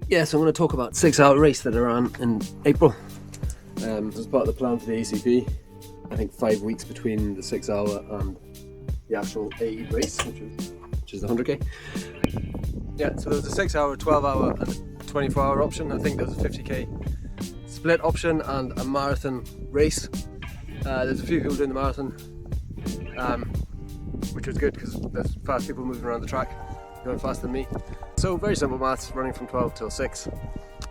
Yeah, so I'm going to talk about 6 hour race that I ran in April. As part of the plan for the ACP, I think 5 weeks between the 6 hour and the actual A race, which is the 100k. Yeah, so there was a 6 hour, 12 hour and a 24 hour option. I think there was a 50k split option and a marathon race. There's a few people doing the marathon, which was good because there's fast people moving around the track, going faster than me. So very simple maths, running from 12 till 6.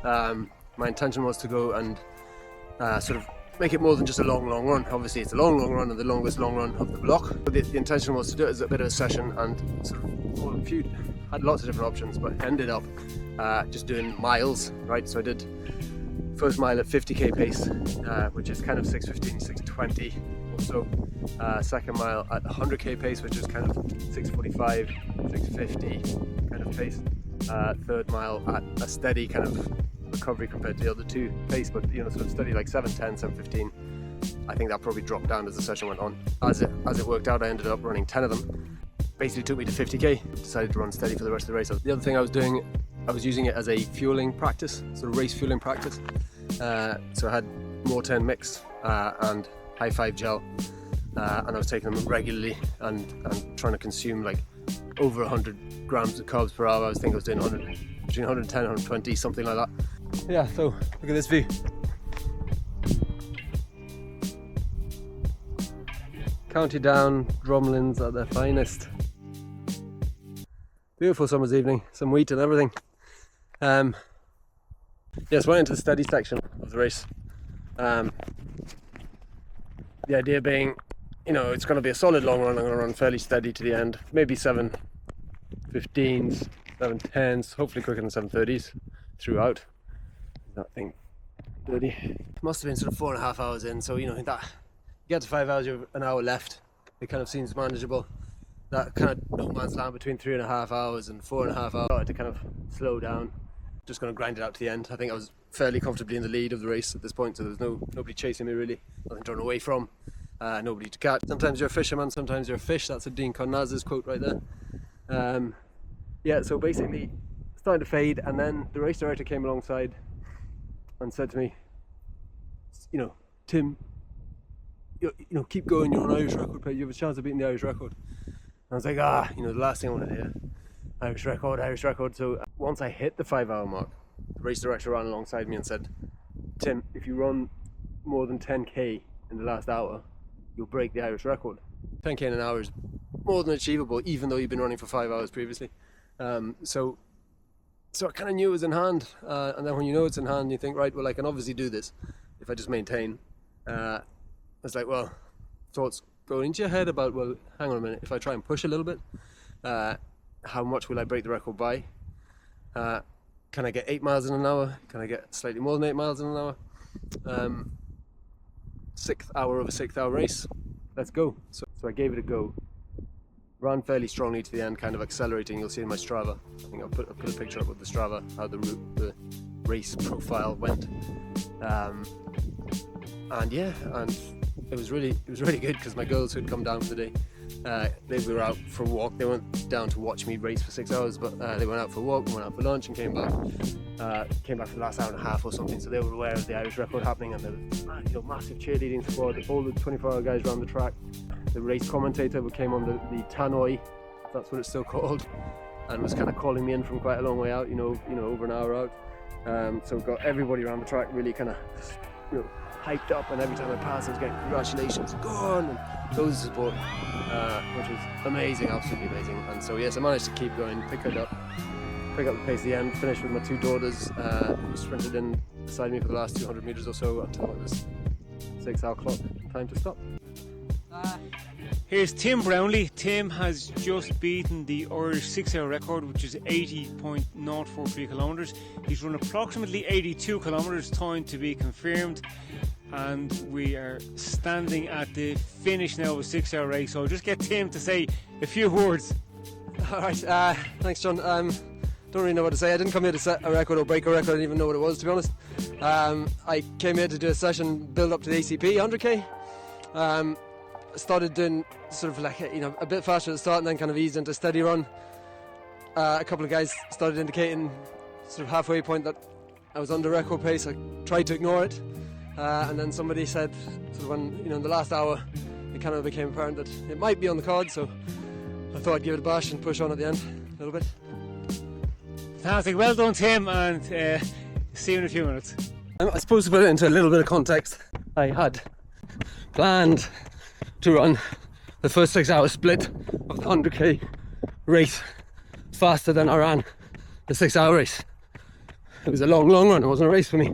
My intention was to go and sort of make it more than just a long run. Obviously it's a long run and the longest long run of the block. But the intention was to do it as a bit of a session and sort of had lots of different options, but ended up just doing miles, right? So I did first mile at 50k pace, which is kind of 6:15, 6:20 or so. Second mile at 100k pace, which is kind of 6:45, 6:50 kind of pace. Third mile at a steady kind of recovery compared to the other two pace, but sort of steady like 7:10, 7:15. I think that probably dropped down as the session went on. As it worked out, I ended up running 10 of them. Basically took me to 50k. Decided to run steady for the rest of the race. The other thing I was doing, I was using it as a fueling practice, sort of race fueling practice. So I had More10 mix and High Five gel, and I was taking them regularly and trying to consume like over 100 grams of carbs per hour. I think I was doing between 110 and 120, something like that. Yeah, so look at this view. County Down, Drumlins at their finest. Beautiful summer's evening, some wheat and everything. Yes, went into the steady section of the race. The idea being, it's going to be a solid long run. I'm going to run fairly steady to the end. Maybe 7:15s, 7:10s, hopefully quicker than 7:30s throughout. That thing dirty. Must have been sort of 4.5 hours in, so that you get to 5 hours, you have an hour left. It kind of seems manageable. That kind of no man's land between 3.5 hours and 4.5 hours to kind of slow down. Just going to grind it out to the end. I think I was fairly comfortably in the lead of the race at this point, so there's nobody chasing me really, nothing to run away from, nobody to catch. Sometimes you're a fisherman, sometimes you're a fish. That's a Dean Karnazes quote right there. Yeah, so basically starting to fade, and then the race director came alongside and said to me, Tim, keep going, you're on Irish record pace, you have a chance of beating the Irish record. And I was like, the last thing I want to hear, Irish record. So once I hit the 5 hour mark, the race director ran alongside me and said, Tim, if you run more than 10k in the last hour, you'll break the Irish record. 10k in an hour is more than achievable, even though you've been running for 5 hours previously. So I kind of knew it was in hand, and then when you know it's in hand, you think, right, well, I can obviously do this if I just maintain. It's like, well, thoughts go into your head about, well, hang on a minute, if I try and push a little bit, how much will I break the record by? Can I get 8 miles in an hour? Can I get slightly more than 8 miles in an hour? 6th hour of a 6 hour race. Let's go. So I gave it a go. Ran fairly strongly to the end, kind of accelerating. You'll see in my Strava. I think I'll put a picture up with the Strava, how the race profile went. And it was really good because my girls who'd come down for the day, they were out for a walk. They weren't down to watch me race for 6 hours, but they went out for a walk, went out for lunch, and came back for the last hour and a half or something. So they were aware of the Irish record happening, and there was massive cheerleading squad, all the 24 hour guys around the track. The race commentator came on the tannoy, that's what it's still called, and was kind of calling me in from quite a long way out, over an hour out. So got everybody around the track really kind of hyped up, and every time I passed I was getting congratulations, go on, and loads of support, which was amazing, absolutely amazing. And so yes, I managed to keep going, pick up the pace at the end, finished with my two daughters who sprinted in beside me for the last 200 meters or so until it was 6 hour clock, time to stop. Here's Tim Brownlee. Tim has just beaten the Irish 6 hour record, which is 80.043 kilometres. He's run approximately 82 kilometres, time to be confirmed. And we are standing at the finish now of a 6 hour race. So I'll just get Tim to say a few words. Alright, thanks John. Don't really know what to say. I didn't come here to set a record or break a record. I didn't even know what it was, to be honest. I came here to do a session, build up to the ACP 100k. Started doing sort of like a bit faster at the start, and then kind of eased into steady run. A couple of guys started indicating sort of halfway point that I was under record pace. I tried to ignore it, and then somebody said, sort of when, you know, in the last hour, it kind of became apparent that it might be on the cards, so I thought I'd give it a bash and push on at the end a little bit. Fantastic, well done Tim, and see you in a few minutes. I suppose to put it into a little bit of context, I had planned to run the first 6 hour split of the 100k race faster than I ran the 6 hour race. It was a long run, it wasn't a race for me.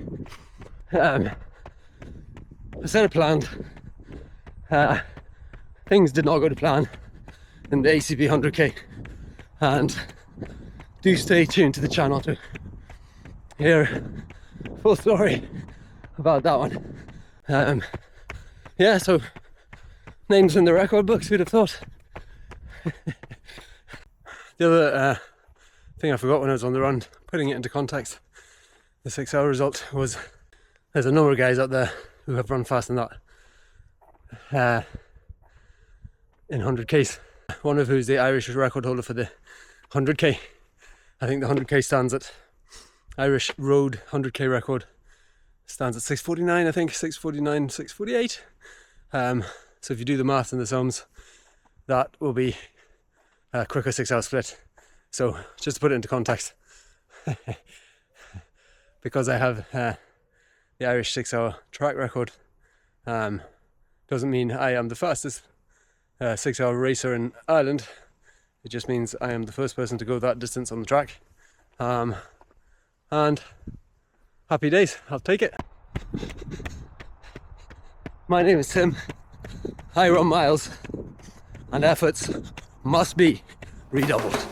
I set a plan. Things did not go to plan in the ACB 100k, and do stay tuned to the channel to hear full story about that one. Yeah, so names in the record books, who'd have thought? The other thing I forgot when I was on the run, putting it into context, the 6 hour result was, there's a number of guys out there who have run faster than that in 100Ks. One of who's the Irish record holder for the 100K. I think the 100K stands at, Irish road 100K record stands at 6:49, I think, 6:49, 6:48. So if you do the math and the sums, that will be a quicker 6 hour split. So just to put it into context, because I have the Irish 6 hour track record, doesn't mean I am the fastest 6 hour racer in Ireland. It just means I am the first person to go that distance on the track. And happy days, I'll take it. My name is Tim. I run miles, and efforts must be redoubled.